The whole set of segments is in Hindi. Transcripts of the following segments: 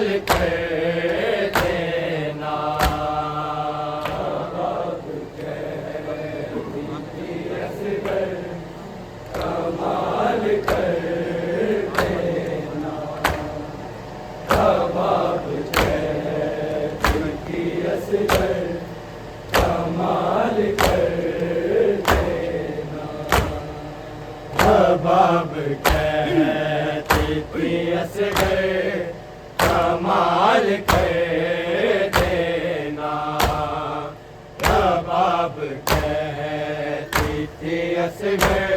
कमाल कर देना। बाब कहती असगर कमाल कर देना। बाब कहती असगर कमाल कर देना। बाब कहती थी असगर कमाल कर देना। बाब कहती थी असगर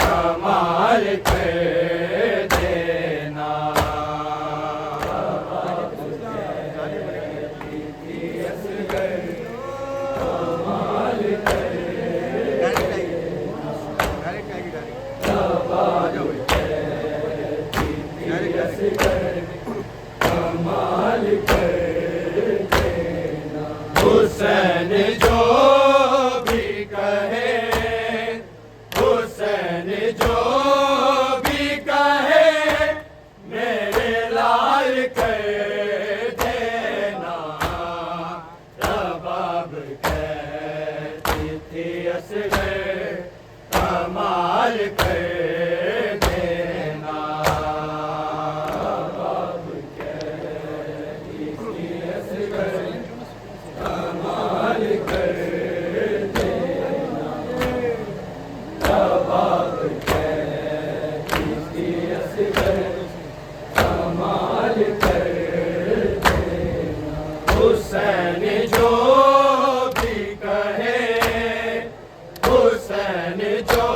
कमाल कर देना। बाब कहती थी असगर कमाल कर कमाल कर देना। हुसैन जो भी कहे, हुसैन जो भी कहे, मेरे लाल कर देना। बाब कहती थी असगर कमाल कर देना। बाब कहती थी असगर कमाल कर देना। बाब कहती थी असगर कमाल कर देना। हुसैन जो भी कहे, हुसैन जो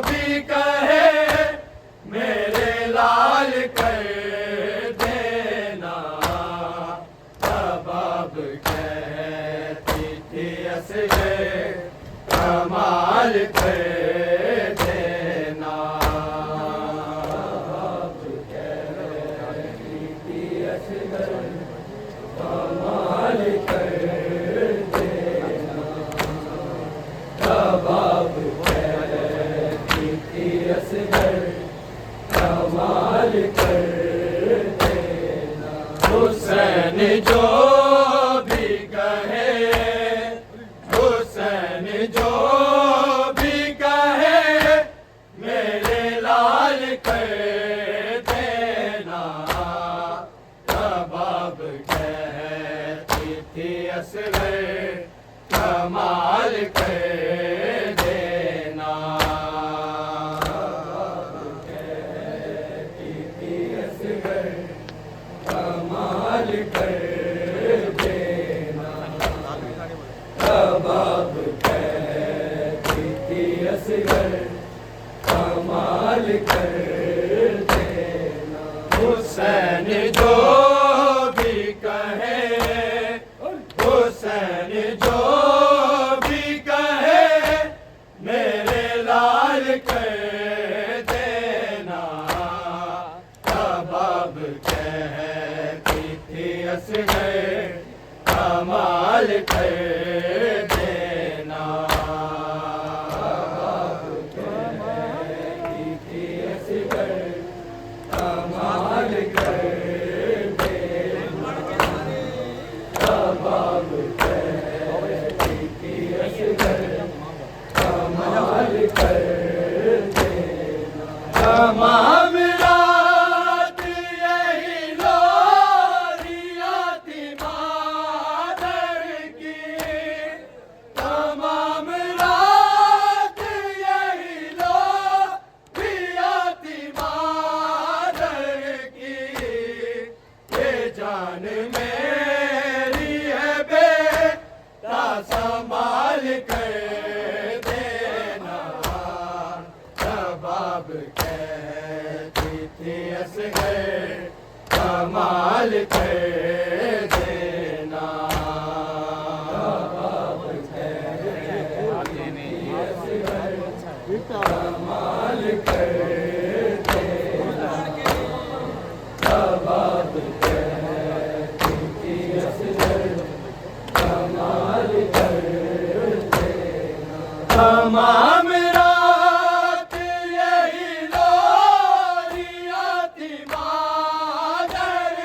भी कहे, मेरे लाल कर देना। बाब कहती थी असगर कमाल कर देना। बाब कहती थी असगर कमाल कर देना। बाब कहती थी असगर कमाल कर देना। हुसैन जो भी कहे, हुसैन जो भी कहे, मेरे लाल कर देना। बाब कहती थी असगर कमाल कर देना। बाब कहती थी असगर कमाल कर देना। बाब कहती थी असगर कमाल कर देना। हुसैन जो भी कहे, हुसैन जो भी कहे, मेरे लाल कर देना। बाब कहती थी असगर कमाल कर देना। बाब कहती थी असगर कमाल कर देना। बाब कहती थी असगर कमाल कर देना। तमाम रात यही लोरियां थी मादर की। तमाम रात यही लोरियां थी मादर की। ये जान मेरी है बेटा संभाल कर देना। बाब कहती थी असगर कमाल कर देना। बाब कहती थी असगर कमाल कर देना। बाब कहती थी असगर कमाल कर देना। तमाम रात यही लोरियां थी मादर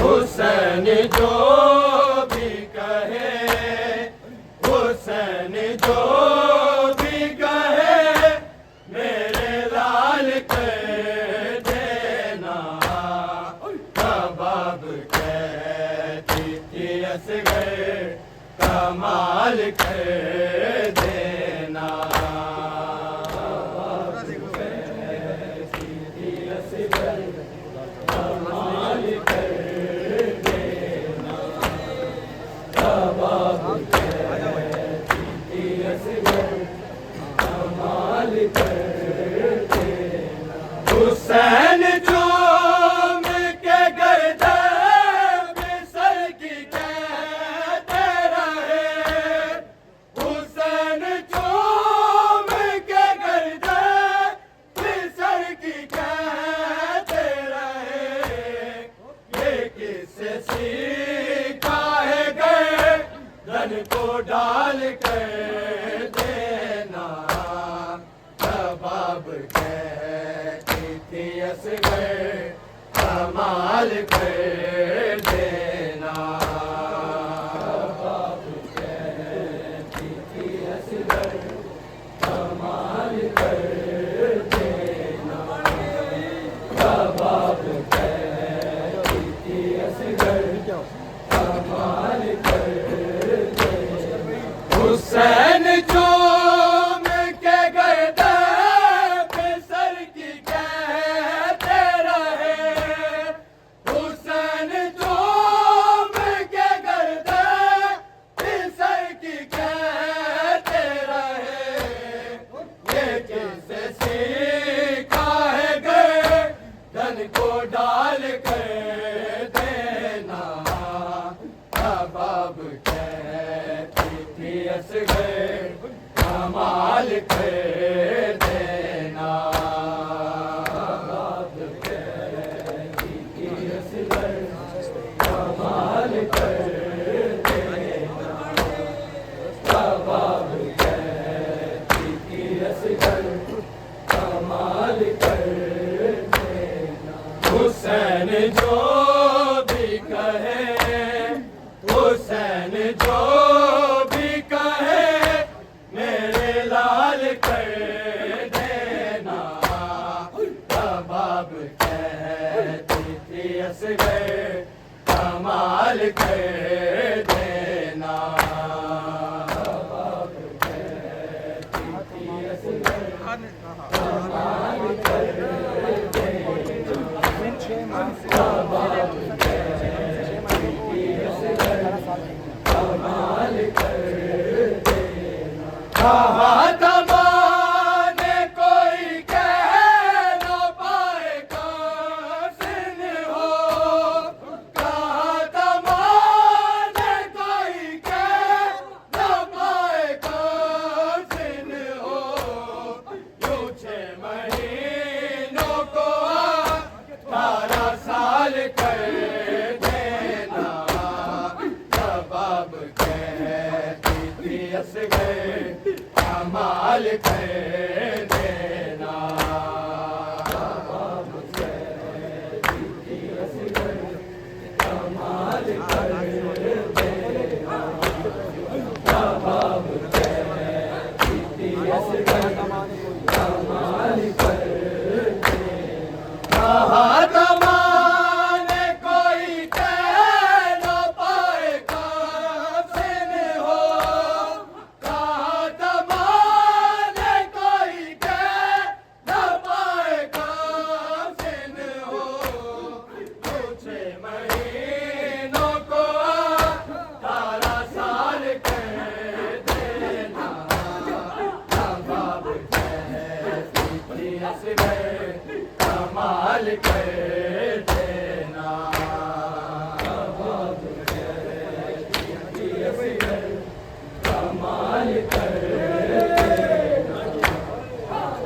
हुसैन जो भी कहे, हुसैन जो भी कहे, मेरे लाल कर देना। कबाब कहती थी असगर, कमाल कर देना। हुसैन चूम के गर्दन पे सर की कहते रहे, हुसैन चूम के गर्दन पे सर की कहते रहे। ये किससे सीखा है गर्दन को डाल कर देना। कबाब कमाल कर देना। कबाब कहती थी असगर, कमाल कर देना। कबाब कहती थी असगर, कमाल कर देना। हुसैन चूम के गर्दन पे सर की कहते रहे, हुसैन चूम के गर्दन पे सर की कहते रहे। ये किससे सीखा है गर्दन को डाल कर देना। कबाब कहती थी असगर, कमाल कर देना। कबाब कहती थी असगर, कमाल कर देना। कबाब कहती थी असगर, कमाल कर देना। हुसैन जो भी कहे, हुसैन जो भी कहे, मेरे लाल कर देना। कबाब कहती थी असगर, कमाल कर देना। कबाब कहती थी असगर, कमाल कर देना। कबाब कहती थी असगर, कमाल कर देना। कहा तमाने कोई कह न पाए कासिन हो, कहा तमाने कोई कह न पाए कासिन हो। यूं 6 महीनों को 18 साल कर देना। कबाब कहती थी असगर, कमाल कर देना। कबाब कहती थी असगर, कमाल कर देना। कबाब कहती थी असगर, कमाल कर देना। कहा तमाने कोई कह न पाए कासिन हो, कहा तमाने कोई कह न पाए कासिन हो। 6 महीनों को 18 साल कर देना। कबाब कहती थी असगर, कमाल कर देना। कबाब कहती थी असगर, कमाल कर देना।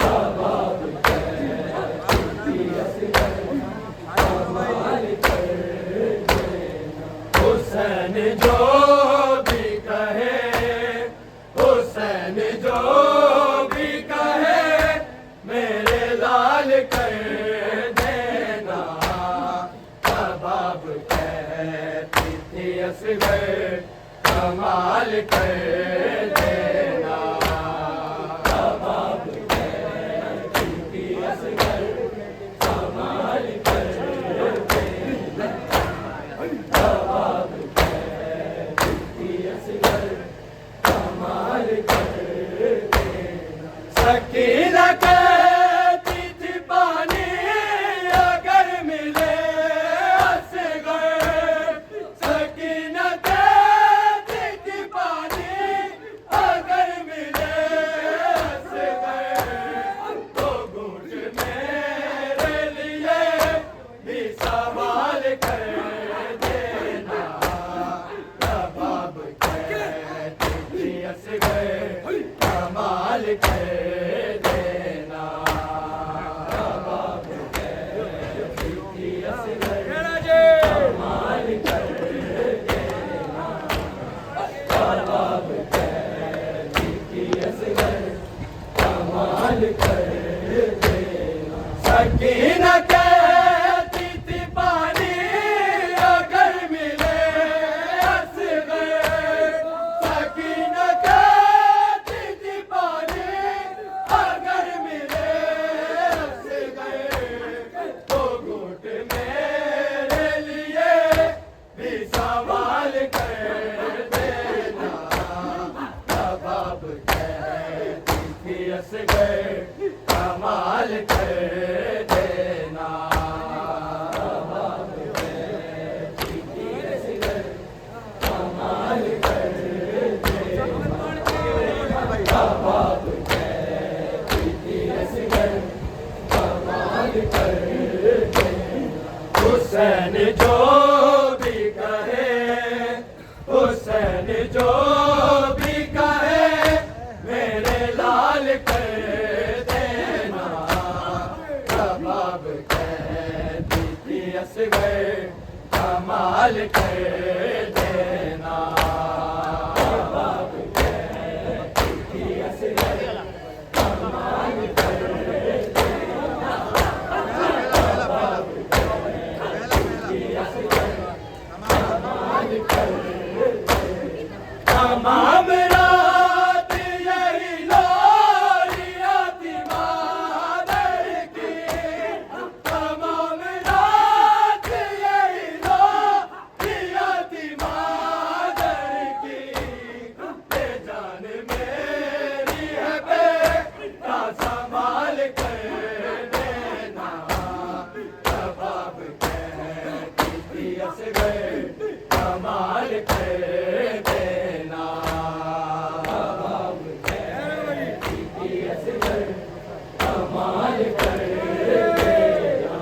कबाब कहती थी असगर, कमाल कर देना। हुसैन जो भी कहे, हुसैन जो भी कहे, मेरे लाल कर देना। असगर कमाल कर देना। कबाब की असगर कमाल कर देना। कबाब की असगर कमाल कर देना। सकीना कहती थी पानी अगर मिले असगर। सकीना कहती थी पानी अगर मिले असगर। तो घूंट मेरे लिए भी सवाल कर देना। कबाब कहती थी असगर कमाल कर देना। कबाब कहती थी असगर कमाल कर देना। कबाब कहती थी असगर कमाल कर देना। सकीना कहती थी पानी अगर मिले असगर। सकीना कहती थी पानी अगर मिले असगर। तो घूंट मेरे लिए भी सवाल कर देना। कबाब कहती थी असगर कमाल कर देना। कबाब कहती थी असगर कमाल कर देना। कबाब कहती थी असगर कमाल कर देना। हुसैन जो भी कहे, हुसैन जो भी कहे मेरे लाल कर देना। कबाब कहती थी असगर कमाल कर देना। कबाब कहती थी असगर कमाल कर देना। कबाब कहती असगर कमाल कर देना। तमाम रात यही लोरी आती मादर की। तमाम रात यही लोरी आती मादर की। ये जान मेरी है बेटा संभाल कर देना। कबाब कहती थी असगर कमाल कर देना। कबाब कहती थी असगर कमाल कर देना।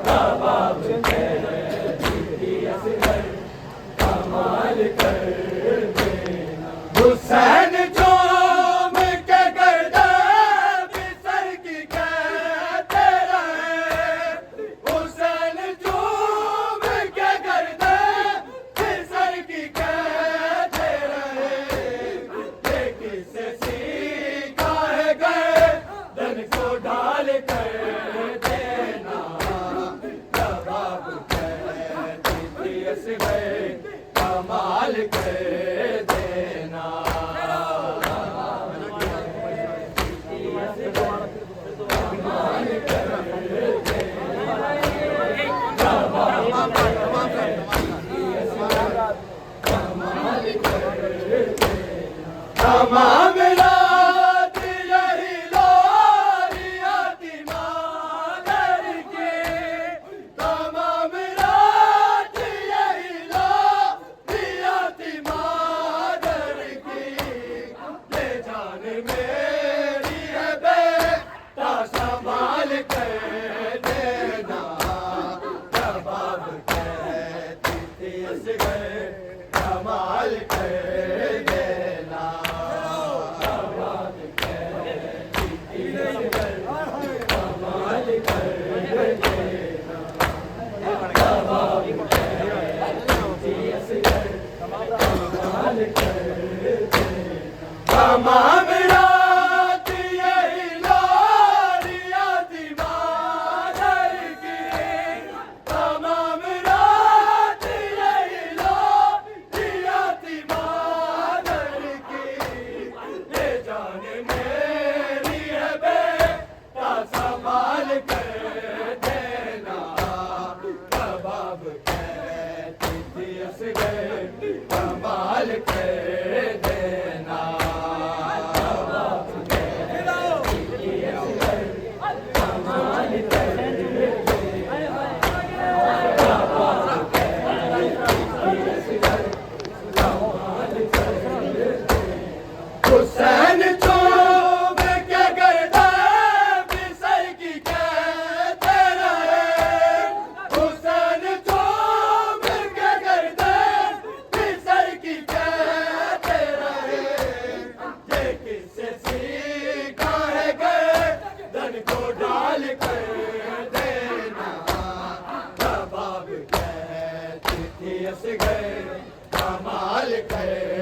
कबाब कहती थी असगर कमाल कर देना। हुसैन चूम के गर्दन बिसर की कहते रहे। हुसैन चूम के गर्दन बिसर की कहते रहे। ये किससे सीखा है गर्दन को ढाल कर देना। कबाब कहती थी असगर कमाल कर देना। कमाल कर देना। कमाल कर देना। तमाम रात यही लोरी आती मादर की। तमाम रात यही लोरी आती मादर की। ये जान मेरी है बेटा संभाल कर देना। कबाब कहती थी असगर कमाल कर देना। बस गए कमाल कर